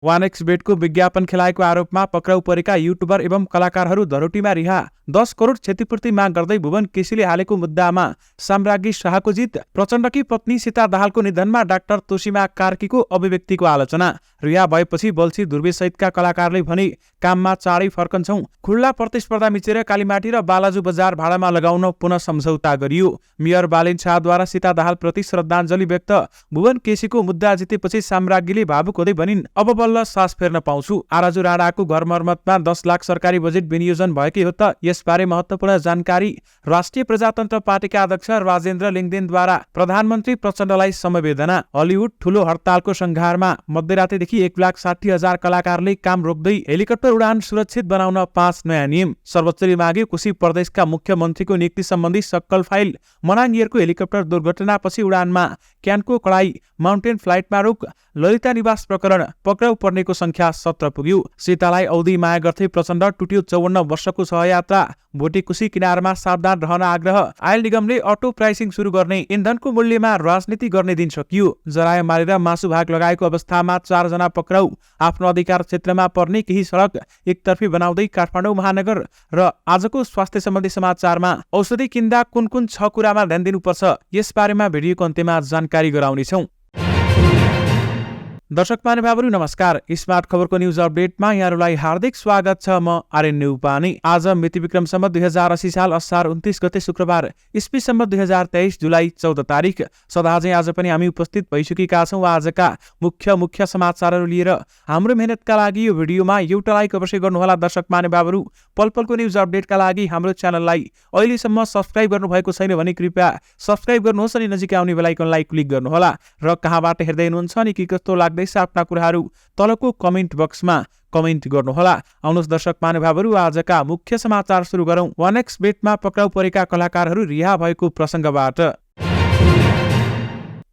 वानएक्सबेटको विज्ञापन खेलाएको आरोपमा पक्राउ परेका युट्युबर एवं कलाकारहरू धरोटीमा रिहा। 10 करोड क्षतिपूर्ति माग गर्दै भुवन केसीले हालेको मुद्दामा साम्राज्ञी शाहको जित। प्रचण्डकी पत्नी सीता दाहालको निधनमा डाक्टर तोसीमा कार्कीको अभिव्यक्तिको आलोचना। रिहा भएपछि बल्छी ध्रुवे सहितका कलाकारले भने काममा चाँडै फर्कन्छौं। खुल्ला प्रतिस्पर्धा मिचेर कालीमाटी र बालाजु बजार भाडामा लगाउन पुनः सम्झौता गरियो। मेयर बालेन शाहद्वारा सीता दाहालप्रति श्रद्धाञ्जली व्यक्त। भुवन केसीको मुद्दा जितेपछि साम्राज्ञीले भावुक हुँदै भनिन्, अब बल्ल सास फेर्न पाउँछु। आराजु राणाको घर मर्मतमा 10 लाख सरकारी बजेट विनियोजन भएकै हो त। यसबारे महत्त्वपूर्ण जानकारी राष्ट्रिय प्रजातन्त्र पार्टीका अध्यक्ष राजेन्द्र लिङदेनद्वारा प्रधानमन्त्री प्रचण्डलाई समवेदना। हलिउड ठूलो हडतालको संघारमा मध्यरातेदेखि 1,60,000 कलाकारले काम रोक्दै हेलिकप्टर उडान सुरक्षित बनाउन 5 नयाँ नियम। सर्वोच्चले माग्यो कोशी प्रदेशका मुख्यमन्त्रीको नियुक्ति सम्बन्धी सक्कल फाइल। मनाङ एयरको हेलिकप्टर दुर्घटनापछि उडानमा क्यानको कडाई, माउन्टेन फ्लाइटमा रोक, ललिता निवास प्रकरण, पक्राउ पर्नेको संख्या 17 पुग्यो। सीतालाई औधी माया गर्थे प्रचण्ड, टुट्यो 54 वर्षको सहयात्रा। भोटेकुसी किनारमा सावधान रहन आग्रह। आयल निगमले अटो प्राइसिङ सुरु गर्ने। इन्धनको मूल्यमा राजनीति गर्ने दिन सकियो। जरायो मारेर मासु भाग लगाएको अवस्थामा 4 जना पक्राउ। आफ्नो अधिकार क्षेत्रमा पर्ने केही सडक एकतर्फी बनाउँदै काठमाडौँ महानगर। र आजको स्वास्थ्य सम्बन्धी समाचारमा औषधि किन्दा कुन कुन 6 कुरामा ध्यान दिनुपर्छ, यसबारेमा भिडियोको अन्त्यमा जानकारी गराउनेछौँ। दर्शक महानुभावहरू नमस्कार। स्मार्ट खबरको न्यूज अपडेटमा यहाँहरूलाई हार्दिक स्वागत छ। म आर्यन नेउपाने। आज मिति विक्रम सम्वत 2080 साल असार 29 गते शुक्रबार, इस्वी सम्वत 2023 जुलाई 14 तारिक। सदाझै आज पनि हामी उपस्थित भइसकेका छौँ आजका मुख्य समाचारहरू लिएर। हाम्रो मेहनतका लागि यो भिडियोमा एउटा लाइक अवश्य गर्नुहोला। दर्शक महानुभावहरू, पलपलको न्यूज अपडेटका लागि हाम्रो च्यानललाई अहिलेसम्म सब्स्क्राइब गर्नुभएको छैन भने कृपया सब्स्क्राइब गर्नुहोस् अनि नजिकै आउने बेल आइकनलाई क्लिक गर्नुहोला। र कहाँबाट हेर्दै हुनुहुन्छ अनि के कस्तो लाग्दैछ आफ्ना कुराहरू तलको कमेन्ट बक्समा कमेन्ट गर्नुहोला। आउनुहोस् दर्शक महानुभावहरू, आजका मुख्य समाचार सुरु गरौँ। वानएक्सबेटमा पक्राउ परेका कलाकारहरू रिहा भएको प्रसङ्गबाट।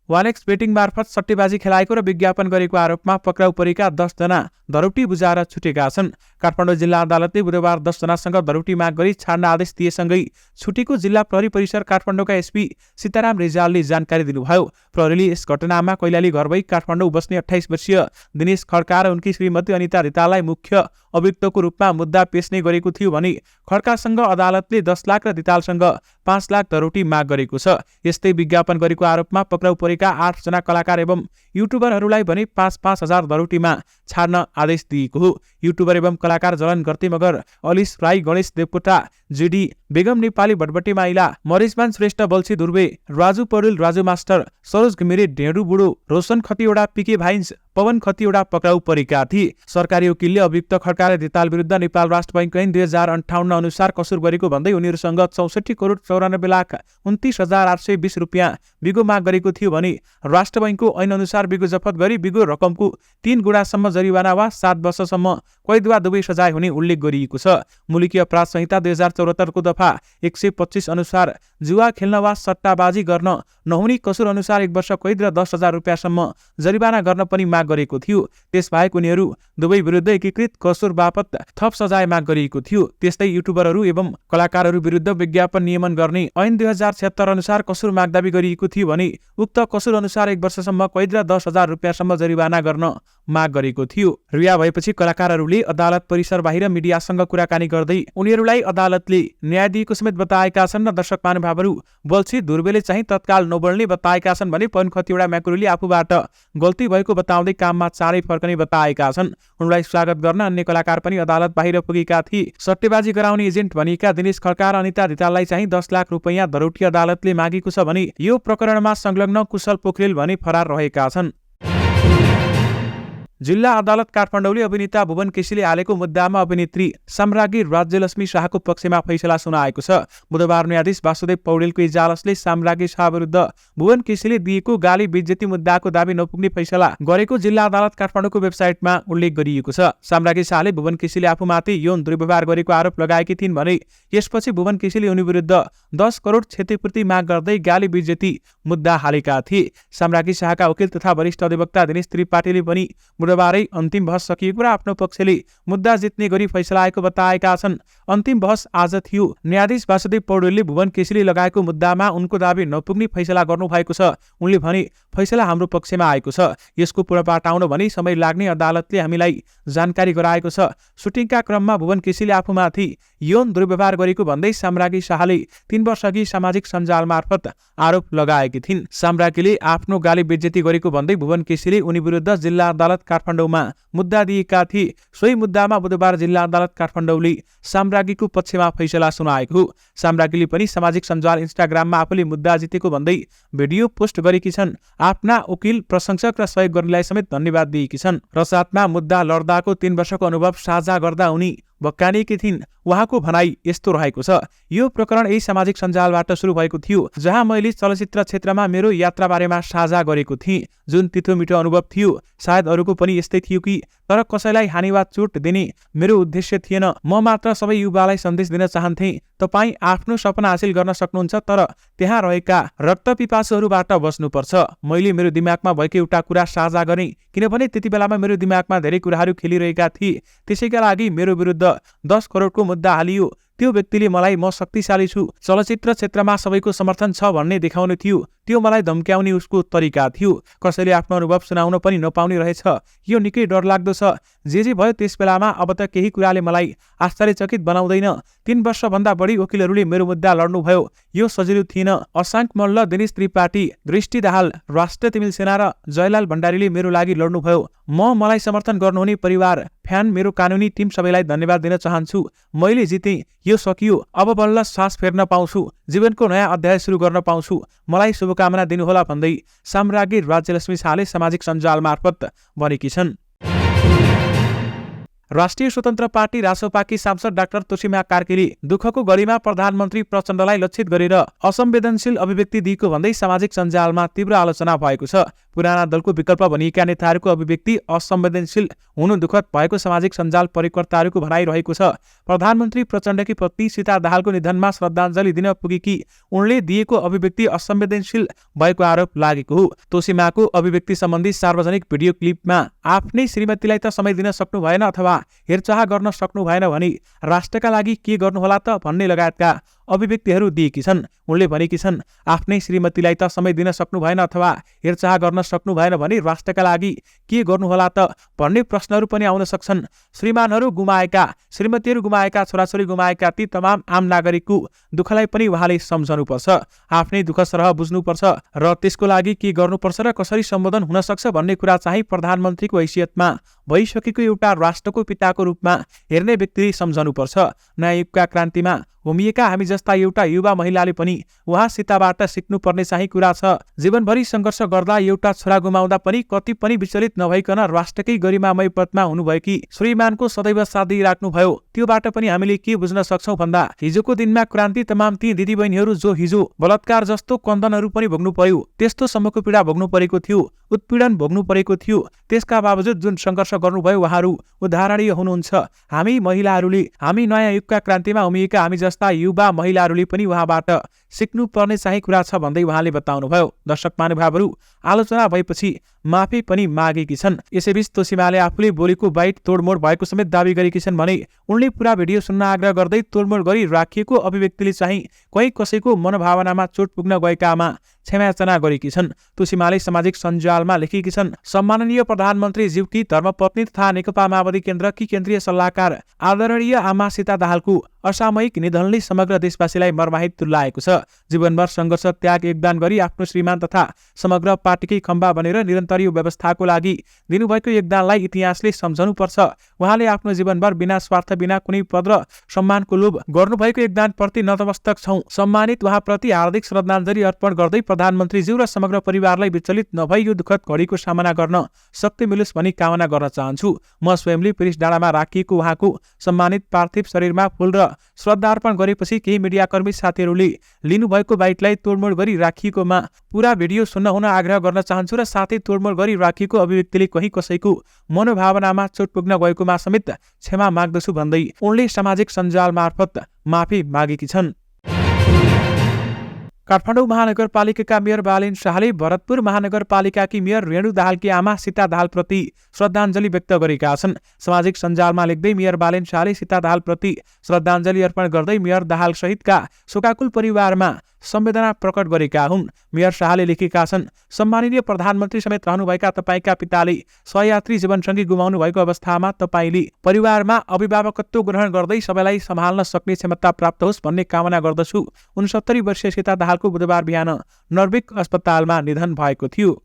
वानएक्सबेटिङ मार्फत सट्टेबाजी खेलाएको र विज्ञापन गरेको आरोपमा पक्राउ परेका 10 जना धरोटी बुझाएर छुटेका छन्। काठमाडौँ जिल्ला अदालतले बुधबार 10 जनासँग धरोटी माग गरी छाड्न आदेश दिएसँगै छुटेको जिल्ला प्रहरी परिसर काठमाडौँका एसपी सीताराम रिजालले जानकारी दिनुभयो। प्रहरीले यस घटनामा कैलाली घर भई काठमाडौँ बस्ने 28 वर्षीय दिनेश खड्का र उनकी श्रीमती अनिता रिताललाई मुख्य अभियुक्तको रूपमा मुद्दा पेश्ने गरेको थियो भने खड्कासँग अदालतले 10 लाख र रितालसँग 5 लाख धरोटी माग गरेको छ। यस्तै विज्ञापन गरेको आरोपमा पक्राउ परेका 8 जना कलाकार एवं युट्युबरहरूलाई भने 5-5 हजार धरोटीमा छाड्न आदेश दिएको हो। युट्युबर एवं कलाकार जलन गर्थे मगर, अलिस राई, गणेश देवकोटा, जीडी बेगम नेपाली, भटभटी माइला, मरिजमान श्रेष्ठ, बल्छी ध्रुवे, राजु पौडेल, राजु मास्टर, सरोज घिमिरे, ढेँडु बुढो, रोशन खतिवडा, पीके भाइन्स, पवन खतिवडा पक्राउ परेका थिए। सरकारी वकिलले अभियुक्त खड्का र रिताल विरुद्ध नेपाल राष्ट्र बैंक ऐन 2058 अनुसार कसुर गरेको भन्दै उनीहरूसँग 64 करोड 94 लाख 29,820 रुपियाँ बिगो माग गरेको थियो भने राष्ट्र बैंकको ऐन अनुसार बिगो जफत गरी बिगो रकमको 3 गुणासम्म जरिवाना वा 7 वर्षसम्म कैद वा दुवै सजाय हुने उल्लेख गरिएको छ। मुलुकी अपराध संहिता 2074 को दफा 125 अनुसार जुवा खेल्न वा सट्टाबाजी गर्न नहुने कसुर अनुसार 1 वर्ष कैद र 10,000 रुपियाँसम्म जरिवाना गर्न पनि माग गरेको थियो। त्यसबाहेक उनीहरू दुवै विरुद्ध एकीकृत कसुर बापत थप सजाय माग गरिएको थियो। त्यस्तै युट्युबरहरू एवं कलाकारहरू विरुद्ध विज्ञापन नियमन गर्ने ऐन 2076 अनुसार कसुर माग दाबी गरिएको थियो भने उक्त कसुर अनुसार 1 वर्षसम्म कैद र 10,000 रुपियाँसम्म जरिवाना गर्न माग गरेको थियो। रिहा भएपछि कलाकारहरूले अदालत परिसर बाहिर मिडियासँग कुराकानी गर्दै उनीहरूलाई अदालतले न्याय दिएको समेत बताएका छन्। र दर्शक महानुभावहरू, बल्छी ध्रुवेले चाहिँ तत्काल नबोल्ने बताएका छन् भने पवन खतिवडा म्याकुरीले आफूबाट गल्ती भएको बताउँदै काममा चाँडै फर्कने बताएका छन्। उनलाई स्वागत गर्न अन्य कलाकार पनि अदालत बाहिर पुगेका थिए। सट्टेबाजी गराउने एजेन्ट भनिएका दिनेश खड्का र अनिता रिताललाई चाहिँ 10 लाख रुपियाँ धरोटी अदालतले मागेको छ भने यो प्रकरणमा संलग्न कुशल पोखरेल भने फरार रहेका छन्। जिल्ला अदालत काठमाडौँले अभिनेता भुवन केसीले हालेको मुद्दामा अभिनेत्री साम्राज्ञी राज्यलक्ष्मी शाहको पक्षमा फैसला सुनाएको छ। बुधबार न्यायाधीश वासुदेव पौडेलको इजलासले साम्राज्ञी शाह विरुद्ध भुवन केसीले दिएको गाली बेइज्जती मुद्दाको दाबी नपुग्ने फैसला गरेको जिल्ला अदालत काठमाडौँको वेबसाइटमा उल्लेख गरिएको छ। साम्राज्ञी शाहले भुवन केसीले आफूमाथि यौन दुर्व्यवहार गरेको आरोप लगाएकी थिइन् भने यसपछि भुवन केसीले उनी विरुद्ध 10 करोड क्षतिपूर्ति माग गर्दै गाली बेइज्जती मुद्दा हालेका थिए। साम्राज्ञी शाहका वकिल तथा वरिष्ठ अधिवक्ता दिनेश त्रिपाठीले पनि बुधबारै अन्तिम बहस सकिएको र आफ्नो पक्षले मुद्दा जित्ने गरी फैसला आएको बताएका छन्। अन्तिम बहस आज थियो। न्यायाधीश वासुदेव पौडेलले भुवन केसीले लगाएको मुद्दामा उनको दाबी नपुग्ने फैसला गर्नुभएको छ। उनले भने, फैसला हाम्रो पक्षमा आएको छ। यसको पूर्णपाठ आउन भने समय लाग्ने अदालतले हामीलाई जानकारी गराएको छ। सुटिङका क्रममा भुवन केसीले आफूमाथि यौन दुर्व्यवहार गरेको भन्दै साम्राज्ञी शाहले 3 वर्षअघि सामाजिक सञ्जाल मार्फत आरोप लगाएकी थिइन्। साम्राज्ञीले आफ्नो गाली बेइज्जती गरेको भन्दै भुवन केसीले उनी विरुद्ध जिल्ला अदालत काठमाडौँमा मुद्दा दिएका थिए। सोही मुद्दामा बुधबार जिल्ला अदालत काठमाडौँले साम्राज्ञीको पक्षमा फैसला सुनाएको हो। साम्राज्ञीले पनि सामाजिक सञ्जाल इन्स्टाग्राममा आफूले मुद्दा जितेको भन्दै भिडियो पोस्ट गरेकी छन्। आफ्ना वकिल, प्रशंसक र सहयोग गर्नेलाई समेत धन्यवाद दिएकी छन्। रसातमा मुद्दा लड्दाको 3 वर्षको अनुभव साझा गर्दा उनी भक्कानिएकी थिइन्। उहाँको भनाइ यस्तो रहेको छ, यो प्रकरण यही सामाजिक सञ्जालबाट सुरु भएको थियो, जहाँ मैले चलचित्र क्षेत्रमा मेरो यात्रा बारेमा साझा गरेको थिएँ। जुन तितो मिठो अनुभव थियो, सायद अरूको पनि यस्तै थियो कि, तर कसैलाई हानि वा चोट दिने मेरो उद्देश्य थिएन। म मात्र सबै युवालाई सन्देश दिन चाहन्थे, तपाईँ आफ्नो सपना हासिल गर्न सक्नुहुन्छ, तर त्यहाँ रहेका रक्तपिपासुहरूबाट बस्नुपर्छ। मैले मेरो दिमागमा भएको एउटा कुरा साझा गरेँ, किनभने त्यति बेलामा मेरो दिमागमा धेरै कुराहरू खेलिरहेका थिए। त्यसैका लागि मेरो विरुद्ध 10 करोडको मुद्दा हालियो। त्यो व्यक्तिले मलाई म शक्तिशाली छु, चलचित्र क्षेत्रमा सबैको समर्थन छ भन्ने देखाउने थियो। त्यो मलाई धम्क्याउने उसको तरिका थियो। कसैले आफ्नो अनुभव सुनाउन पनि नपाउने रहेछ। यो निकै डरलाग्दो छ। जे भयो त्यस बेलामा अब त केही कुराले मलाई आश्चर्यचकित बनाउँदैन। 3 वर्षभन्दा बढी वकिलहरूले मेरो मुद्दा लड्नुभयो। यो सजिलो थिएन। अशाङ्क मल्ल, दिनेश त्रिपाठी, दृष्टि दाहाल, राष्ट्रिय तमिल सेना र जयलाल भण्डारीले मेरो लागि लड्नुभयो। मलाई समर्थन गर्नुहुने परिवार, फ्यान, मेरो कानुनी टिम सबैलाई धन्यवाद दिन चाहन्छु। मैले जितेँ, यो सकियो। अब बल्ल सास फेर्न पाउँछु, जीवनको नयाँ अध्याय सुरु गर्न पाउँछु। मलाई शुभकामना दिनुहोला भन्दै साम्राज्ञी राज्यलक्ष्मी शाहले सामाजिक सञ्जाल मार्फत भनेकी छन्। राष्ट्रिय स्वतन्त्र पार्टी रासोपाकी सांसद डाक्टर तोसीमा कार्कीले दुःखको घडीमा प्रधानमन्त्री प्रचण्डलाई लक्षित गरेर असंवेदनशील अभिव्यक्ति दिएको भन्दै सामाजिक सञ्जालमा तीव्र आलोचना भएको छ। पुराना दलको विकल्प भनिएका नेताहरूको अभिव्यक्ति असंवेदनशील हुनु दुःखद भएको सामाजिक सञ्जाल प्रयोगकर्ताहरूको भनाइ रहेको छ। प्रधानमन्त्री प्रचण्डकी पत्नी सीता दाहालको निधनमा श्रद्धाञ्जली दिन पुगेकी उनले दिएको अभिव्यक्ति असंवेदनशील भएको आरोप लागेको हो। तोसीमाको अभिव्यक्ति सम्बन्धी सार्वजनिक भिडियो क्लिपमा आफ्नै श्रीमतीलाई त समय दिन सक्नु भएन अथवा हेरचाह गर्न सक्नु भएन भने राष्ट्रका लागि के गर्नुहोला त भन्ने लगायतका अभिव्यक्तिहरू दिएकी छन्। उनले भनेकी छन्, आफ्नै श्रीमतीलाई त समय दिन सक्नु भएन अथवा हेरचाह गर्न सक्नु भएन भने राष्ट्रका लागि के गर्नुहोला त भन्ने प्रश्नहरू पनि आउन सक्छन्। श्रीमानहरू गुमाएका, श्रीमतीहरू गुमाएका, छोराछोरी गुमाएका ती तमाम आम नागरिकको दुःखलाई पनि उहाँले सम्झनुपर्छ। आफ्नै दुःख सरह बुझ्नुपर्छ र त्यसको लागि के गर्नुपर्छ र कसरी सम्बोधन हुन सक्छ भन्ने कुरा चाहिँ प्रधानमन्त्रीको हैसियतमा भइसकेको एउटा राष्ट्रको पिताको रूपमा हेर्ने व्यक्तिले सम्झनुपर्छ। नयाँ युगका क्रान्तिमा होमिएका हामी जस्ता एउटा युवा महिलाले पनि उहाँसितबाट सिक्नुपर्ने चाहिँ कुरा छ। जीवनभरि सङ्घर्ष गर्दा एउटा छोरा गुमाउँदा पनि कति पनि विचलित नभइकन राष्ट्रकै गरिमामय पदमा हुनुभएकी श्रीमानको सदैव साथ दिइराख्नुभयो। त्योबाट पनि हामीले के बुझ्न सक्छौँ भन्दा हिजोको दिनमा क्रान्ति तमाम ती दिदीबहिनीहरू जो हिजो बलात्कार जस्तो कन्दनहरू पनि भोग्नु पर्यो, त्यस्तो सम्मको पीडा भोग्नु परेको थियो, उत्पीडन भोग्नु परेको थियो, त्यसका बावजुद जुन सङ्घर्ष गर्नुभयो उहाँहरू उदाहरणीय हुनुहुन्छ। हामी महिलाहरूले, हामी नयाँ युगका क्रान्तिमा उमिएका हामी जस्ता युवा महिलाहरूले पनि उहाँबाट सिक्नु पर्ने चाहिँ कुरा छ भन्दै उहाँले बताउनुभयो। दर्शक महानुभावहरू, आलोचना भएपछि माफी पनि मागेकी छन्। यसैबीच तोसीमाले आफूले बोलेको बाइट तोडमोड भएको समेत दावी गरेकी छन् भने उनले पूरा भिडियो सुन्न आग्रह गर्दै तोडमोड गरी राखिएको अभिव्यक्तिले चाहिँ कहीँ कसैको मनोभावनामा चोट पुग्न गएकामा क्षमायाचना गरेकी छन्। तोसीमाले सामाजिक सञ्जालमा लेखेकी छन्, सम्माननीय प्रधानमन्त्री ज्यूकी धर्मपत्नी तथा नेकपा माओवादी केन्द्रकी केन्द्रीय सल्लाहकार आदरणीय आमा सीता दाहालको असामयिक निधनले समग्र देशवासीलाई मर्माहित तुल्याएको छ। जीवनभर सङ्घर्ष, त्याग, योगदान गरी आफ्नो श्रीमान तथा समग्र पार्टीकै खम्बा बनेर निरन्तरीय व्यवस्थाको लागि दिनुभएको योगदानलाई इतिहासले सम्झनुपर्छ। उहाँले आफ्नो जीवनभर बिना स्वार्थ, बिना कुनै पद र सम्मानको लोभ गर्नुभएको योगदानप्रति नतमस्तक छौँ। सम्मानित उहाँप्रति हार्दिक श्रद्धाञ्जली अर्पण गर्दै प्रधानमन्त्रीज्यू र समग्र परिवारलाई विचलित नभई यो दुःखद घडीको सामना गर्न शक्ति मिलोस् भनी कामना गर्न चाहन्छु। म स्वयंले पेरिस डाँडामा राखिएको उहाँको सम्मानित पार्थिव शरीरमा फूल र श्रद्धार्पण गरेपछि केही मिडियाकर्मी साथीहरूले लिनुभएको बाइटलाई तोडमोड गरी राखिएकोमा पूरा भिडियो सुन्न हुन आग्रह गर्न चाहन्छु र साथै तोडमोड गरी राखिएको अभिव्यक्तिले कहीँ कसैको मनोभावनामा चोट पुग्न गएकोमा समेत क्षमा माग्दछु भन्दै उनले सामाजिक सञ्जाल मार्फत माफी मागेकी छन्। काठमाडौँ महानगरपालिकाका मेयर बालेन शाहले भरतपुर महानगरपालिकाकी मेयर रेणु दाहालकी आमा सीता दाहालप्रति श्रद्धाञ्जली व्यक्त गरेका छन्। सामाजिक सञ्जालमा लेख्दै मेयर बालेन शाहले सीता दाहालप्रति श्रद्धाञ्जली अर्पण गर्दै मेयर दाहाल सहितका शोकाकुल परिवारमा संवेदना प्रकट गरेका हुन्। मेयर शाहले लेखेका छन्, सम्माननीय प्रधानमन्त्री समेत रहनुभएका तपाईँका पिताले सहयात्री जीवनसंगी गुमाउनु भएको अवस्थामा तपाईँले परिवारमा अभिभावकत्व ग्रहण गर्दै सबैलाई सम्हाल्न सक्ने क्षमता प्राप्त होस् भन्ने कामना गर्दछु। 69 वर्षीय सीता दाहालको बुधबार बिहान नर्विक अस्पतालमा निधन भएको थियो।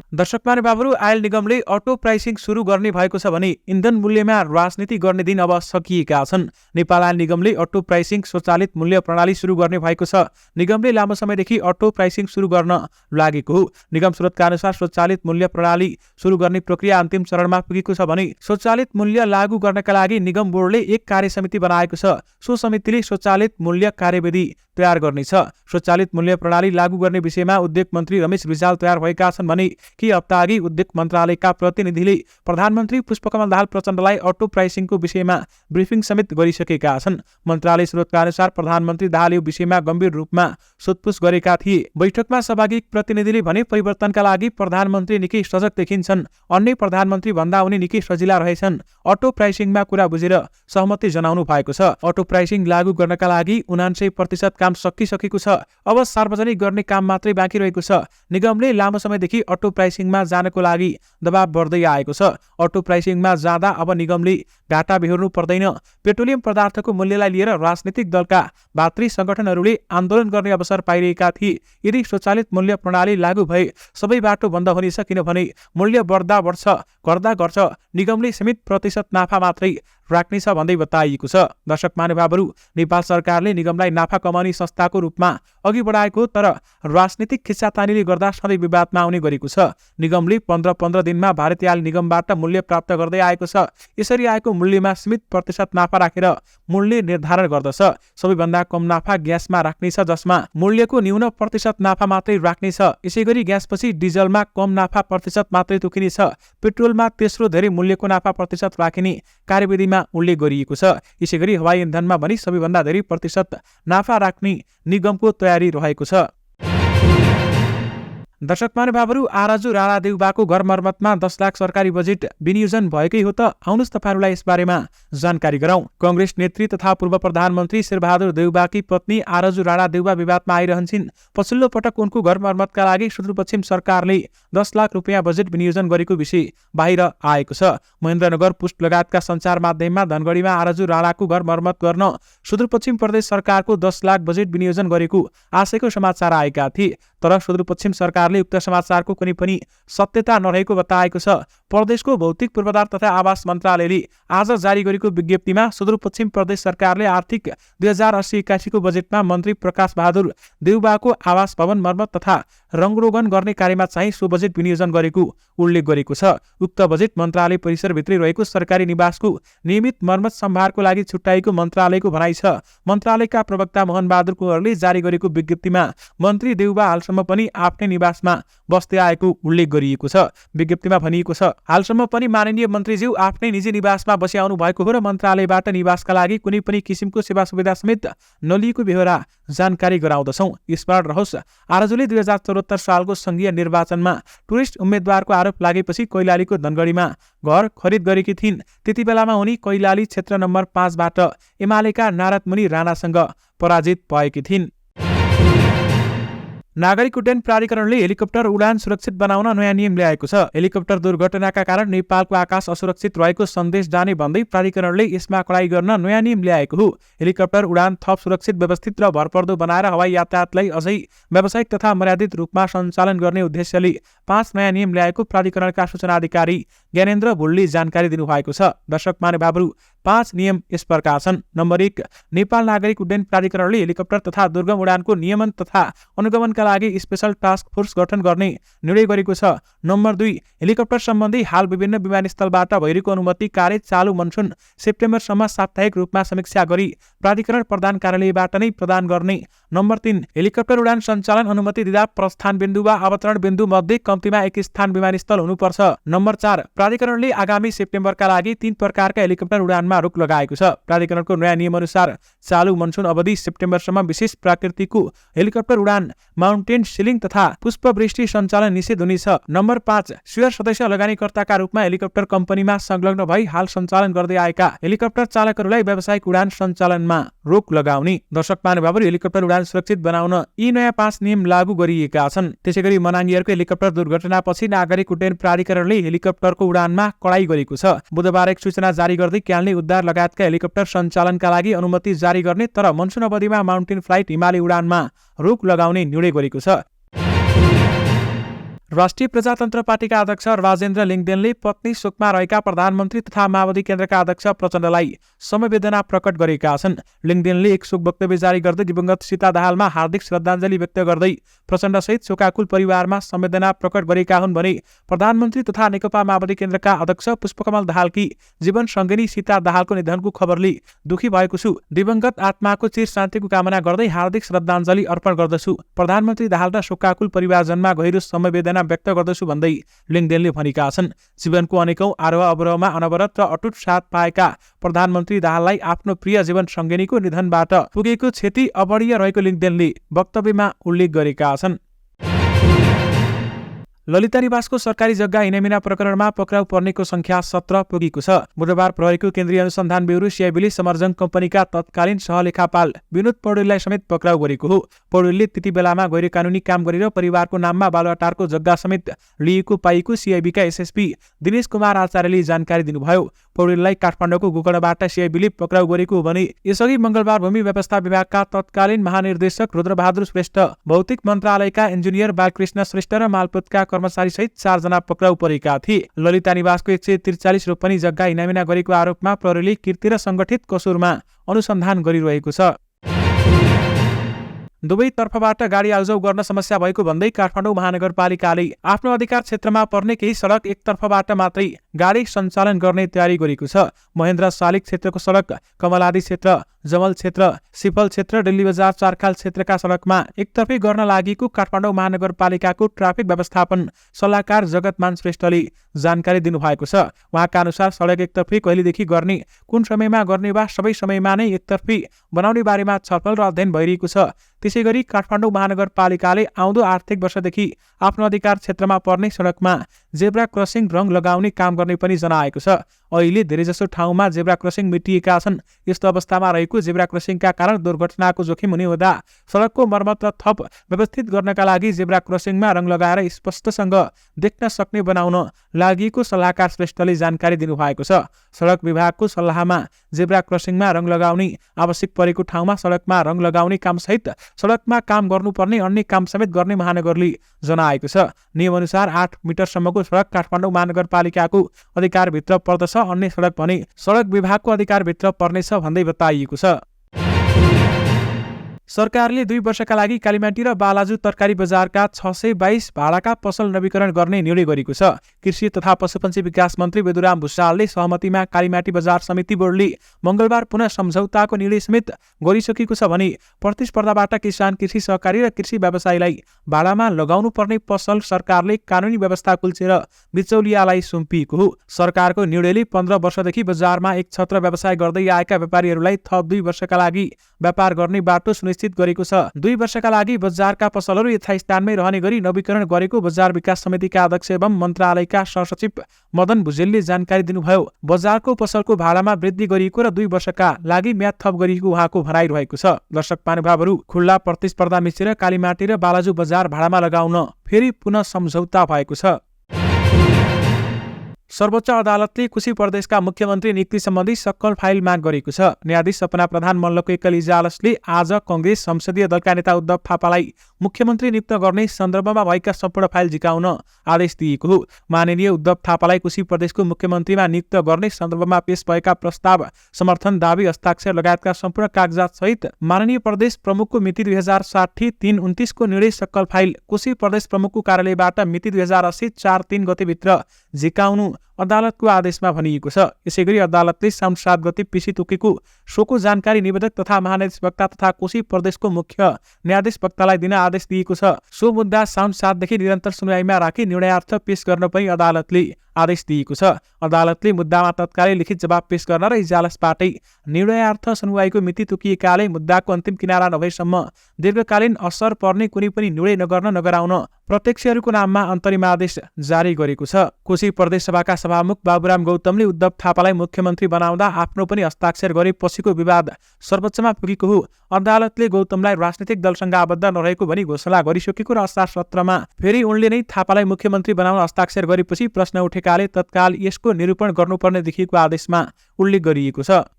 दर्शक महानुभावहरू, आयल निगमले अटो प्राइसिङ सुरु गर्ने भएको छ भने इन्धन मूल्यमा राजनीति गर्ने दिन अब सकिएका छन्। नेपाल आयल निगमले अटो प्राइसिङ स्वचालित मूल्य प्रणाली सुरु गर्ने भएको छ। निगमले लामो समयदेखि अटो प्राइसिङ सुरु गर्न लागेको हो। निगम स्रोतका अनुसार स्वचालित मूल्य प्रणाली सुरु गर्ने प्रक्रिया अन्तिम चरणमा पुगेको छ भने स्वचालित मूल्य लागू गर्नका लागि निगम बोर्डले एक कार्य समिति बनाएको छ। सो समितिले स्वचालित मूल्य कार्यविधि तयार गर्नेछ। स्वचालित मूल्य प्रणाली लागू गर्ने विषयमा उद्योग मन्त्री रमेश रिजाल तयार भएका छन् भने केही हप्ता अघि उद्योग मन्त्रालयका प्रतिनिधिले प्रधानमन्त्री पुष्पकमल दाहाल प्रचण्डलाई अटो प्राइसिङको विषयमा ब्रिफिङ समेत गरिसकेका छन्। मन्त्रालय स्रोतका अनुसार प्रधानमन्त्री दाहाल यो विषयमा गम्भीर रूपमा सोधपुछ गरेका थिए। बैठकमा सहभागी प्रतिनिधिले भने परिवर्तनका लागि प्रधानमन्त्री निकै सजग देखिन्छन्। अन्य प्रधानमन्त्री भन्दा उनी निकै सजिला रहेछन्। अटो प्राइसिङमा कुरा बुझेर सहमति जनाउनु भएको छ। अटो प्राइसिङ लागू गर्नका लागि 99% काम सकिसकेको छ। अब सार्वजनिक गर्ने काम मात्रै बाँकी रहेको छ। निगमले लामो समयदेखि अटो प्राइसिङमा जानको लागि दबाव बढ्दै आएको छ। अटो प्राइसिङमा जाँदा अब निगमले घाटा बेहोर्नु पर्दैन। पेट्रोलियम पदार्थको मूल्यलाई लिएर राजनीतिक दलका भातृ संगठनहरूले आन्दोलन गर्ने अवसर पाइरहेका थिए। यदि स्वचालित मूल्य प्रणाली लागू भए सबै बाटो बन्द हुनेछ, किनभने मूल्य बढ्दा बढ्छ, गर्दा गर्छ, निगमले सीमित प्रतिशत नाफा मात्रै राख्नेछ भन्दै बताइएको छ। दर्शक महानुभावहरू, नेपाल सरकारले निगमलाई नाफा कमाउने संस्थाको रूपमा अघि बढाएको, तर राजनीतिक खिच्चातानीले गर्दा सधैँ विवादमा आउने गरेको छ। निगमले 15 दिनमा भारतीय आयल निगमबाट मूल्य प्राप्त गर्दै आएको छ। यसरी आएको मूल्यमा सीमित प्रतिशत नाफा राखेर मूल्य निर्धारण गर्दछ। सबैभन्दा कम नाफा ग्यासमा राख्नेछ, जसमा मूल्यको न्यून प्रतिशत नाफा मात्रै राख्नेछ। यसैगरी ग्यासपछि डिजलमा कम नाफा प्रतिशत मात्रै तोकिनेछ। पेट्रोलमा तेस्रो धेरै मूल्यको नाफा प्रतिशत राखिने कार्यविधिमा उल्लेख गरिएको छ। यसैगरी हवाई इन्धनमा पनि सबैभन्दा धेरै प्रतिशत नाफा राख्ने निगमको तयारी रहेको छ। दर्शक महानुभावहरू, आरजु राणा देउबाको घर मर्मतमा 10 लाख सरकारी बजेट विनियोजन भएकै हो त? आउनुहोस् तपाईँहरूलाई यसबारेमा जानकारी गराउँ। कांग्रेस नेत्री तथा पूर्व प्रधानमन्त्री शेरबहादुर देउबाकी पत्नी आरजु राणा देउबा विवादमा आइरहन्छन्। पछिल्लो पटक उनको घर मर्मतका लागि सुदूरपश्चिम सरकारले 10 लाख रुपियाँ बजेट विनियोजन गरेको विषय बाहिर आएको छ। महेन्द्रनगर पोस्ट लगायतका सञ्चार माध्यममा धनगढीमा आरजु राणाको घर मर्मत गर्न सुदूरपश्चिम प्रदेश सरकारको 10 लाख बजेट विनियोजन गरेको आशयको समाचार आएका थिए। तर सुदूरपश्चिम सरकारले उक्त समाचारको कुनै पनि सत्यता नरहेको बताएको छ। प्रदेशको भौतिक पूर्वाधार तथा आवास मन्त्रालयले आज जारी गरेको विज्ञप्तिमा सुदूरपश्चिम प्रदेश सरकारले आर्थिक 2080-81 को बजेटमा मन्त्री प्रकाश बहादुर देउबाको आवास भवन मर्मत तथा रङरोगन गर्ने कार्यमा चाहिँ सो बजेट विनियोजन गरेको उल्लेख गरेको छ। उक्त बजेट मन्त्रालय परिसरभित्रै रहेको सरकारी निवासको नियमित मर्मत सम्भारको लागि छुट्याएको मन्त्रालयको भनाइ छ। मन्त्रालयका प्रवक्ता मोहन बहादुर कुँवरले जारी गरेको विज्ञप्तिमा मन्त्री देउबा हालसम्म पनि आफ्नै निवासमा बस्दै आएको उल्लेख गरिएको छ। विज्ञप्तिमा भनिएको छ, हालसम्म पनि माननीय मन्त्रीज्यू आफ्नै निजी निवासमा बसिआउनु भएको हो र मन्त्रालयबाट निवासका लागि कुनै पनि किसिमको सेवा सुविधा समेत नलिएको बेहोरा जानकारी गराउँदछौँ। स्मरण रहोस्, आरजुले 2074 सालको संघीय निर्वाचनमा टुरिस्ट उम्मेद्वारको आरोप लागेपछि कैलालीको धनगढीमा घर खरिद गरेकी थिइन्। त्यति बेलामा उनी कैलाली क्षेत्र नम्बर 5 बाट एमालेका नारदमुनि राणासँग पराजित भएकी थिइन्। नागरिक उड्डयन प्राधिकरणले हेलिकप्टर उडान सुरक्षित बनाउन नयाँ नियम ल्याएको छ। हेलिकप्टर दुर्घटनाका कारण नेपालको आकाश असुरक्षित रहेको सन्देश जाने भन्दै प्राधिकरणले यसमा कडाई गर्न नयाँ नियम ल्याएको हो। हेलिकप्टर उडान थप सुरक्षित, व्यवस्थित र भरपर्दो बनाएर हवाई यातायातलाई अझै व्यावसायिक तथा मर्यादित रूपमा सञ्चालन गर्ने उद्देश्यले 5 नयाँ नियम ल्याएको प्राधिकरणका सूचना अधिकारी ज्ञानेन्द्र भुलले जानकारी दिनुभएको छ। दर्शक महानुभावहरू, 5 नियम यस प्रकार छन्। नम्बर 1, नेपाल नागरिक उड्डयन प्राधिकरणले हेलिकप्टर तथा दुर्गम उडानको नियमन तथा अनुगमनका लागि स्पेशल टास्क फोर्स गठन गर्ने निर्णय गरेको छ। नम्बर 2, हेलिकप्टर सम्बन्धी हाल विभिन्न विमानस्थलबाट भइरहेको अनुमति कार्य चालु मनसुन सेप्टेम्बरसम्म साप्ताहिक रूपमा समीक्षा गरी प्राधिकरण प्रधान कार्यालयबाट नै प्रदान गर्ने। नम्बर 3, हेलिकप्टर उडान सञ्चालन अनुमति दिँदा प्रस्थान बिन्दु वा अवतरण बिन्दु मध्ये कम्तीमा एक स्थान विमानस्थल हुनुपर्छ। नम्बर 4, प्राधिकरणले आगामी सेप्टेम्बरका लागि 3 प्रकारका हेलिकप्टर उडानमा रोक लगाएको छ। प्राधिकरणको नयाँ नियमअनुसार चालु मनसुन अवधि सेप्टेम्बरसम्म विशेष प्राकृतिकको हेलिकप्टर उडान, माउन्टेन सिलिङ तथा पुष्पवृष्टि सञ्चालन निषेध हुनेछ। नम्बर 5, शेयर सदस्य लगानीकर्ताका रूपमा हेलिकप्टर कम्पनीमा संलग्न भई हाल सञ्चालन गर्दै आएका हेलिकप्टर चालकहरूलाई व्यावसायिक उडान सञ्चालनमा रोक लगाउने। दर्शक महानुभावहरू, हेलिकप्टर उडान सुरक्षित बनाउन यी नयाँ 5 नियम लागू गरिएका छन्। त्यसैगरी मनाङिहरूको हेलिकप्टर दुर्घटनापछि नागरिक उड्डयन प्राधिकरणले हेलिकप्टरको उडानमा कडाई गरेको छ। बुधबार एक सूचना जारी गर्दै क्याल्ने उद्धार लगायतका हेलिकप्टर सञ्चालनका लागि अनुमति जारी गर्ने तर मनसुन अवधिमा माउन्टेन फ्लाइट हिमाली उडानमा रोक लगाउने निर्णय गरेको छ। राष्ट्रिय प्रजातन्त्र पार्टीका अध्यक्ष राजेन्द्र लिङदेनले पत्नी शोकमा रहेका प्रधानमन्त्री तथा माओवादी केन्द्रका अध्यक्ष प्रचण्डलाई समवेदना प्रकट गरेका छन्। लिङदेनले एक शोक वक्तव्य जारी गर्दै दिवंगत सीता दाहालमा हार्दिक श्रद्धाञ्जली व्यक्त गर्दै प्रचण्डसहित शोकाकुल परिवारमा संवेदना प्रकट गरेका हुन् भने प्रधानमन्त्री तथा नेकपा माओवादी केन्द्रका अध्यक्ष पुष्पकमल दाहालकी जीवन सङ्गिनी सीता दाहालको निधनको खबरले दुखी भएको छु। दिवंगत आत्माको चिर शान्तिको कामना गर्दै हार्दिक श्रद्धाञ्जली अर्पण गर्दछु। प्रधानमन्त्री दाहाल र शोकाकुल परिवारजनमा गहिरो समवेदना व्यक्त गर्दछु भन्दै लिङदेनले भनेका छन्। जीवनको अनेकौं आरोह अवरोहमा अनवरत र अटुट साथ पाएका प्रधानमन्त्री दाहाललाई आफ्नो प्रिय जीवन सङ्गिनीको निधनबाट पुगेको क्षति अवर्णीय रहेको लिङदेनले वक्तव्यमा उल्लेख गरेका छन्। ललिता निवासको सरकारी जग्गा इनामिना प्रकरणमा पक्राउ पर्नेको संख्या 17 पुगेको छ। बुधबार प्रहरीको केन्द्रीय अनुसन्धान ब्युरो सिआइबीले समर्जङ कम्पनीका तत्कालीन सहलेखापाल विनोद पौडेललाई समेत पक्राउ गरेको हो। पौडेलले त्यति बेलामा गैर कानुनी काम गरेर परिवारको नाममा बालुवाटारको जग्गा समेत लिएको पाइएको सिआइबीका एसएसपी दिनेश कुमार आचार्यले जानकारी दिनुभयो। पौडेललाई काठमाडौँको गोकर्णबाट सिआइबीले पक्राउ गरेको हो भने यसअघि मंगलबार भूमि व्यवस्था विभागका तत्कालीन महानिर्देशक रुद्रबहादुर श्रेष्ठ, भौतिक मन्त्रालयका इन्जिनियर बालकृष्ण श्रेष्ठ र मालपोतका कर्मचारी सहित 4 जना पक्राउ परेका थिए। ललिता निवासको 143 रोपनी जग्गा इनामिना गरेको आरोपमा प्रहरीले कृत्य र संगठित कसुरमा अनुसन्धान गरिरहेको छ। दुवै तर्फबाट गाडी आउजाउ गर्न समस्या भएको भन्दै काठमाडौँ महानगरपालिकाले आफ्नो अधिकार क्षेत्रमा पर्ने केही सडक एकतर्फबाट मात्रै गाडी सञ्चालन गर्ने तयारी गरेको छ। महेन्द्र शालिग क्षेत्रको सडक, कमलादी क्षेत्र, जमल क्षेत्र, सिफल क्षेत्र, दिल्ली बजार चारखाल क्षेत्रका सडकमा एकतर्फी गर्न लागेको काठमाडौँ महानगरपालिकाको ट्राफिक व्यवस्थापन सल्लाहकार जगतमान श्रेष्ठले जानकारी दिनुभएको छ। उहाँका अनुसार सडक एकतर्फी कहिलेदेखि गर्ने, कुन समयमा गर्ने वा सबै समयमा नै एकतर्फी बनाउने बारेमा छलफल र अध्ययन भइरहेको छ। त्यसैगरी काठमाडौँ महानगरपालिकाले आउँदो आर्थिक वर्षदेखि आफ्नो अधिकार क्षेत्रमा पर्ने सडकमा जेब्रा क्रसिङ रङ लगाउने काम गर्ने पनि जनाएको छ। अहिले धेरैजसो ठाउँमा जेब्रा क्रसिङ मेटिएका छन्। यस्तो अवस्थामा रहेको जेब्रा क्रसिङका कारण दुर्घटनाको जोखिम हुने हुँदा सडकको मर्मत र थप व्यवस्थित गर्नका लागि जेब्रा क्रसिङमा रङ लगाएर स्पष्टसँग देख्न सक्ने बनाउन लागि सल्लाहकार श्रेष्ठले जानकारी दिनुभएको छ। सडक विभागको सल्लाहमा जेब्रा क्रसिङमा रङ लगाउने, आवश्यक परेको ठाउँमा सडकमा रङ लगाउने कामसहित सडकमा काम गर्नुपर्ने अन्य काम समेत गर्ने महानगरले जनाएको छ। नियमअनुसार 8 मिटरसम्मको सडक काठमाडौँ महानगरपालिकाको अधिकारभित्र पर्दछ, अन्य सडक भने सडक विभागको अधिकारभित्र पर्नेछ भन्दै बताइएको छ। सरकारले 2 वर्षका लागि कालीमाटी र बालाजु तरकारी बजारका 622 भाडाका पसल नवीकरण गर्ने निर्णय गरेको छ। कृषि तथा पशुपन्छी विकास मन्त्री बेदुराम भुसालले सहमतिमा कालीमाटी बजार समिति बोर्डले मंगलबार पुनः सम्झौताको निर्णय समेत गरिसकेको छ भने प्रतिस्पर्धाबाट किसान, कृषि सहकारी र कृषि व्यवसायीलाई भाडामा लगाउनु पर्ने पसल सरकारले कानुनी व्यवस्था कुल्चेर बिचौलियालाई सुम्पिएको हो। सरकारको निर्णयले 15 वर्षदेखि बजारमा एक छत्र व्यवसाय गर्दै आएका व्यापारीहरूलाई थप 2 वर्षका लागि व्यापार गर्ने बाटो सुनिश्चित गरेको छ। 2 वर्षका लागि बजारका पसलहरू यथास्थानमै रहने गरी नवीकरण गरेको बजार विकास समितिका अध्यक्ष एवं मन्त्रालयका सहसचिव मदन भुजेलले जानकारी दिनुभयो। बजारको पसलको भाडामा वृद्धि गरिएको र 2 वर्षका लागि म्याद थप गरिएको उहाँको भनाइ रहेको छ। दर्शक महानुभावहरू, खुल्ला प्रतिस्पर्धा मिचेर कालीमाटी र बालाजु बजार भाडामा लगाउन फेरि पुनः सम्झौता भएको छ। सर्वोच्च अदालतले कोशी प्रदेशका मुख्यमन्त्री नियुक्ति सम्बन्धी सक्कल फाइल माग गरेको छ। न्यायाधीश सपना प्रधान मल्लको एकल इजलासले आज कांग्रेस संसदीय दलका नेता उद्धव थापालाई मुख्यमन्त्री नियुक्त गर्ने सन्दर्भमा भएका सम्पूर्ण फाइल झिकाउन आदेश दिएको हो। माननीय उद्धव थापालाई कोशी प्रदेशको मुख्यमन्त्रीमा नियुक्त गर्ने सन्दर्भमा पेश भएका प्रस्ताव, समर्थन, दाबी, हस्ताक्षर लगायतका सम्पूर्ण कागजात सहित माननीय प्रदेश प्रमुखको मिति 2060-329 को निर्णय सक्कल फाइल कोशी प्रदेश प्रमुखको कार्यालयबाट मिति 2080-4-3 गतेभित्र झिकाउनु अदालतको आदेशमा भनिएको छ। यसैगरी अदालतले साउन 7 गते पिसी तोकेको सोको जानकारी निवेदक तथा महानिर्देशकता तथा कोशी प्रदेशको मुख्य न्यायाधीशवक्तालाई दिन आदेश दिएको छ। सो मुद्दा साउन 7 देखि निरन्तर सुनवाईमा राखी निर्णयार्थ पेश गर्न पनि अदालतले आदेश दिएको छ। अदालतले मुद्दामा तत्कालै लिखित जवाब पेश गर्न र इजलासबाटै निर्णयार्थ सुनवाईको मिति तोकिएकाले मुद्दाको अन्तिम किनारा नभएसम्म दीर्घकालीन असर पर्ने कुनै पनि निर्णय नगराउन प्रत्यक्षहरूको नाममा अन्तरिम आदेश जारी गरेको छ। कोशी प्रदेश सभाका सभामुख बाबुराम गौतमले उद्धव थापालाई मुख्यमन्त्री बनाउँदा आफ्नो पनि हस्ताक्षर गरेपछिको विवाद सर्वोच्चमा पुगेको हो। अदालतले गौतमलाई राजनीतिक दलसँग आबद्ध नरहेको भनी घोषणा गरिसकेको र असार 17मा फेरि उनले नै थापालाई मुख्यमन्त्री बनाउन हस्ताक्षर गरेपछि प्रश्न उठेकाले तत्काल यसको निरूपण गर्नुपर्ने देखिएको आदेशमा उल्लेख गरिएको छ।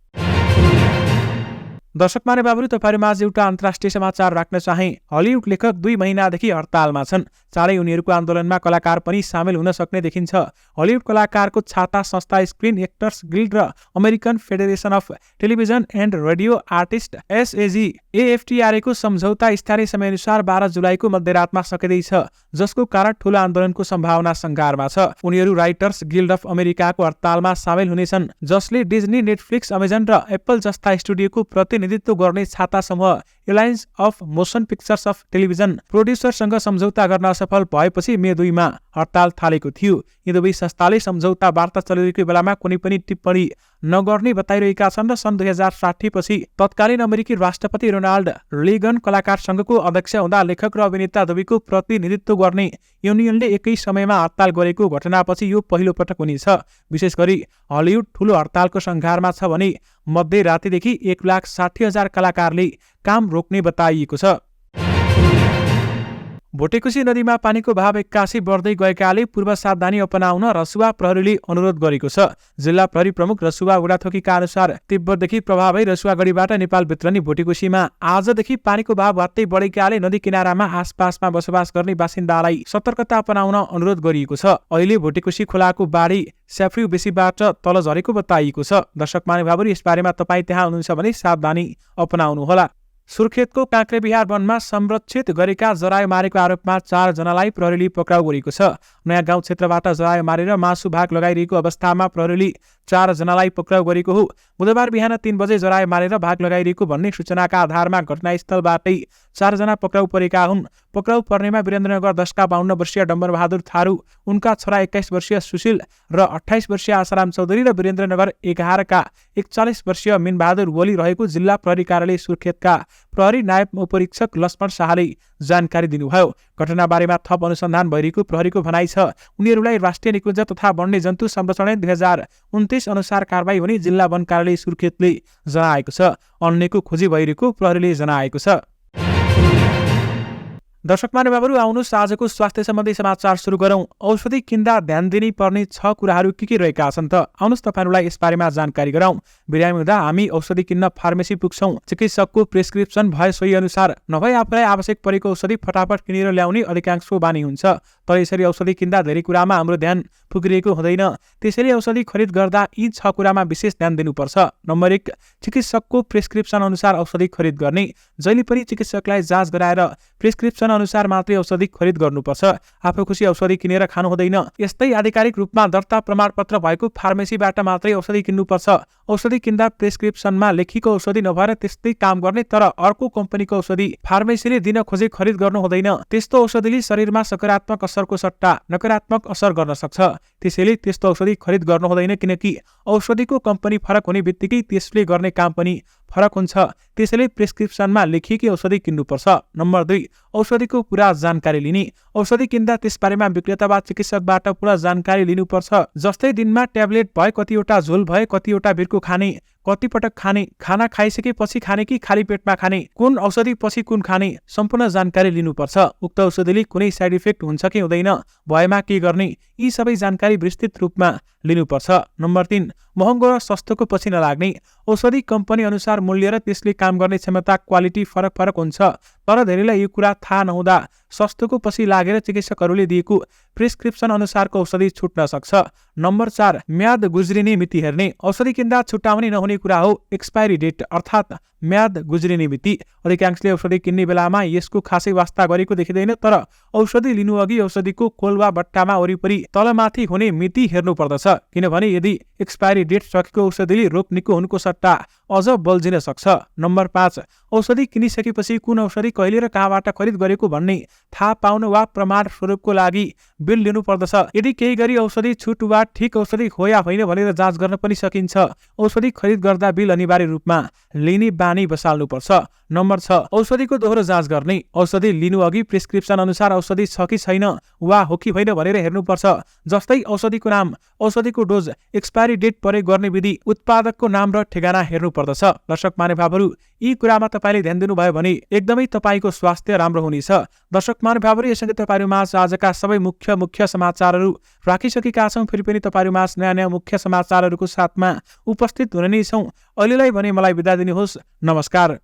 दर्शक माने बाबुहरू, तपाईहरुमाझ एउटा अन्तर्राष्ट्रिय समाचार राख्न चाहे। हलिउड लेखक 2 महिनादेखि हडतालमा छन्। चाँडै उनीहरूको आन्दोलनमा कलाकार पनि सामेल हुन सक्ने देखिन्छ। हलिउड कलाकारको छाता संस्था स्क्रिन एक्टर्स गिल्ड र American federation of television and radio artist SAG-AFTRA को सम्झौता स्थानीय समयअनुसार 12 जुलाईको मध्यरातमा सकिँदैछ, जसको कारण ठूलो आन्दोलनको सम्भावना संघारमा छ। उनीहरू राइटर्स गिल्ड अफ अमेरिकाको हडतालमा सामेल हुनेछन्, जसले डिज्नी, नेटफ्लिक्स, अमेजन र एप्पल जस्ता स्टुडियोको प्रतिनिधित्व गर्ने छाता समूह Alliance of Motion Pictures of Television प्रोड्युसरसँग सम्झौता गर्न असफल भएपछि मे 2 मा हडताल थालेको थियो। यी दुवै संस्थाले सम्झौता वार्ता चलिरहेको बेलामा कुनै पनि टिप्पणी नगर्ने बताइरहेका छन् र सन् 2060 पछि तत्कालीन अमेरिकी राष्ट्रपति रोनाल्ड रेगन कलाकार संघको अध्यक्ष हुँदा लेखक र अभिनेता दुवैको प्रतिनिधित्व गर्ने युनियनले एकै समयमा हडताल गरेको घटनापछि यो पहिलो पटक हुनेछ। विशेष गरी हलिउड ठूलो हडतालको संघारमा छ भने मध्यरातिदेखि 1,60,000 कलाकारले काम रोक्ने बताइएको छ। भोटेकोशी नदीमा पानीको भाव 81 बढ्दै गएकाले पूर्व सावधानी अपनाउन रसुवा प्रहरीले अनुरोध गरेको छ। जिल्ला प्रहरी प्रमुख रसुवा बुढाथोकीका अनुसार तिब्बतदेखि प्रभाव भई रसुवा गढीबाट नेपाल भित्रने भोटेकोशीमा आजदेखि पानीको भाव बढ्दै बढेकाले नदी किनारामा आसपासमा बसोबास गर्ने बासिन्दालाई सतर्कता अपनाउन अनुरोध गरिएको छ। अहिले भोटेकोशी खोलाको बाढी स्याफ्री बेसीबाट तल झरेको बताइएको छ। दर्शक महानुभावहरू, यसबारेमा तपाईँ त्यहाँ हुनुहुन्छ भने सावधानी अपनाउनुहोला। सुर्खेतको काँक्रेबिहार वनमा संरक्षित गरेका जरायो मारेको आरोपमा 4 जनालाई प्रहरीले पक्राउ गरेको छ। नयाँ गाउँ क्षेत्रबाट जरायो मारेर मासु भाग लगाइरहेको अवस्थामा प्रहरीले 4 जनालाई पक्राउ गरेको हो। बुधबार बिहान 3 बजे जरायो मारेर भाग लगाइरहेको भन्ने सूचनाका आधारमा घटनास्थलबाटै 4 जना पक्राउ परेका हुन्। पक्राउ पर्नेमा वीरेन्द्रनगर 10 का 52 वर्षीय डम्बर बहादुर थारू, उनका छोरा 21 वर्षीय सुशील र 28 वर्षीय आसाराम चौधरी र वीरेन्द्रनगर 11 का 41 वर्षीय मिनबहादुर वली रहेको जिल्ला प्रहरी कार्यालय सुर्खेतका प्रहरी नायब उपरीक्षक लक्ष्मण शाहले जानकारी दिनुभयो। घटनाबारेमा थप अनुसन्धान भइरहेको प्रहरीको भनाइ छ। उनीहरूलाई राष्ट्रिय निकुञ्ज तथा वन्यजन्तु संरक्षण 2029 अनुसार कारबाही हुने जिल्ला वन कार्यालय सुर्खेतले जनाएको छ। अन्यको खोजी भइरहेको प्रहरीले जनाएको छ। दर्शक महानुभावहरू, आउनुहोस् आजको स्वास्थ्य सम्बन्धी समाचार सुरु गरौँ। औषधि किन्दा ध्यान दिनै पर्ने 6 कुराहरू के रहेका छन् त? आउनुहोस् तपाईहरुलाई यसबारेमा जानकारी गराउँ। बिरामी हुँदा हामी औषधि किन्न फार्मेसी पुग्छौँ। चिकित्सकको प्रेस्क्रिप्सन भए सोही अनुसार नभए आफूलाई आवश्यक परेको औषधि फटाफट किनेर ल्याउने अधिकांशको बानी हुन्छ। तर यसरी औषधि किन्दा धेरै कुरामा हाम्रो ध्यान पुगिरहेको हुँदैन। त्यसैले औषधि खरिद गर्दा यी 6 कुरामा विशेष ध्यान दिनुपर्छ। नम्बर 1, चिकित्सकको प्रेस्क्रिप्सन अनुसार औषधि खरिद गर्ने। जहिले पनि चिकित्सकलाई जाँच गराएर प्रेस्क्रिप्सन अनुसार मात्रै औषधि खरिद गर्नुपर्छ। आफू खुसी औषधि किनेर खानु हुँदैन। यस्तै आधिकारिक रूपमा दर्ता प्रमाणपत्र भएको फार्मेसीबाट मात्रै औषधि किन्नुपर्छ। औषधि किन्दा प्रेस्क्रिप्सनमा लेखिएको औषधि नभएर त्यस्तै काम गर्ने तर अर्को कम्पनीको औषधि फार्मेसीले दिन खोजे खरिद गर्नु हुँदैन। त्यस्तो औषधिले शरीरमा सकारात्मक असरको सट्टा नकारात्मक असर गर्न सक्छ। त्यसैले त्यस्तो औषधि खरिद गर्नु हुँदैन, किनकि औषधिको कम्पनी फरक हुने बित्तिकै त्यसले गर्ने काम पनि फरक हुन्छ। त्यसैले प्रेस्क्रिप्सनमा लेखिएकी औषधि किन्नुपर्छ। नम्बर 2, औषधिको पूरा जानकारी लिने। औषधि किन्दा त्यसबारेमा विक्रेता वा चिकित्सकबाट पूरा जानकारी लिनुपर्छ। जस्तै दिनमा ट्याब्लेट भए कतिवटा झोल भए कतिवटा बिर्को खाने, कतिपटक खाने, खाना खाइसकेपछि खाने कि खाली पेटमा खाने, कुन औषधि पछि कुन खाने, सम्पूर्ण जानकारी लिनुपर्छ। उक्त औषधिले कुनै साइड इफेक्ट हुन्छ कि हुँदैन, भएमा के गर्ने, यी सबै जानकारी विस्तृत रूपमा लिनुपर्छ। नम्बर 3, महँगो र सस्तोको पछि नलाग्ने। औषधि कम्पनी अनुसार मूल्य र त्यसले काम गर्ने क्षमता, क्वालिटी फरक हुन्छ, तर धेरैलाई यो कुरा थाहा नहुँदा सस्तोको पछि लागेर चिकित्सकहरूले दिएको प्रिस्क्रिप्सन अनुसारको औषधि छुट्न सक्छ। नम्बर 4, म्याद गुज्रिने मिति हेर्ने। औषधि किन्दा छुट्याउने नहुने कुरा हो एक्सपायरी डेट अर्थात् म्याद गुज्रिने मिति। अधिकांशले औषधि किन्ने बेलामा यसको खासै वास्ता गरेको देखिँदैन, तर औषधि लिनु अघि औषधिको खोल वा बट्टामा वरिपरि तलमाथि हुने मिति हेर्नु पर्दछ, किनभने यदि एक्सपायरी डेट सकेको औषधिले रोग निको हुनुको सट्टा अझ बल्झिन सक्छ। नम्बर 5, औषधि किनिसकेपछि कुन औषधि कहिले र कहाँबाट खरिद गरेको भन्ने थाहा पाउन वा प्रमाण स्वरूपको लागि बिल लिनु पर्दछ। यदि केही गरी औषधि छुट वा ठिक औषधि हो या होइन भनेर जाँच गर्न पनि सकिन्छ। औषधि खरिद गर्दा बिल अनिवार्य रूपमा लिने बानी बसाल्नुपर्छ। नम्बर 6, औषधिको दोहोरो जाँच गर्ने। औषधि लिनु अघि प्रिस्क्रिप्सन अनुसार औषधि छ कि छैन वा हो कि होइन भनेर हेर्नुपर्छ। जस्तै औषधिको नाम, औषधिको डोज, एक्सपायरी डेट प्रयोग गर्ने विधि, उत्पादकको नाम र ठेगाना हेर्नुपर्दछ। दर्शक महानुभावहरू, यी कुरामा तपाईले ध्यान दिनुभयो भने एकदमै तपाईको स्वास्थ्य राम्रो हुनेछ। दर्शक महानुभावहरू, यसरी तपाईहरुमाझ आजका सबै मुख्य समाचारहरू राखिसकेका छौं। फेरि पनि तपाईहरुमाझ नयाँ मुख्य समाचारहरूको साथमा उपस्थित हुने नै छौं। अहिलेलाई भने मलाई बिदा दिनुहोस्। नमस्कार।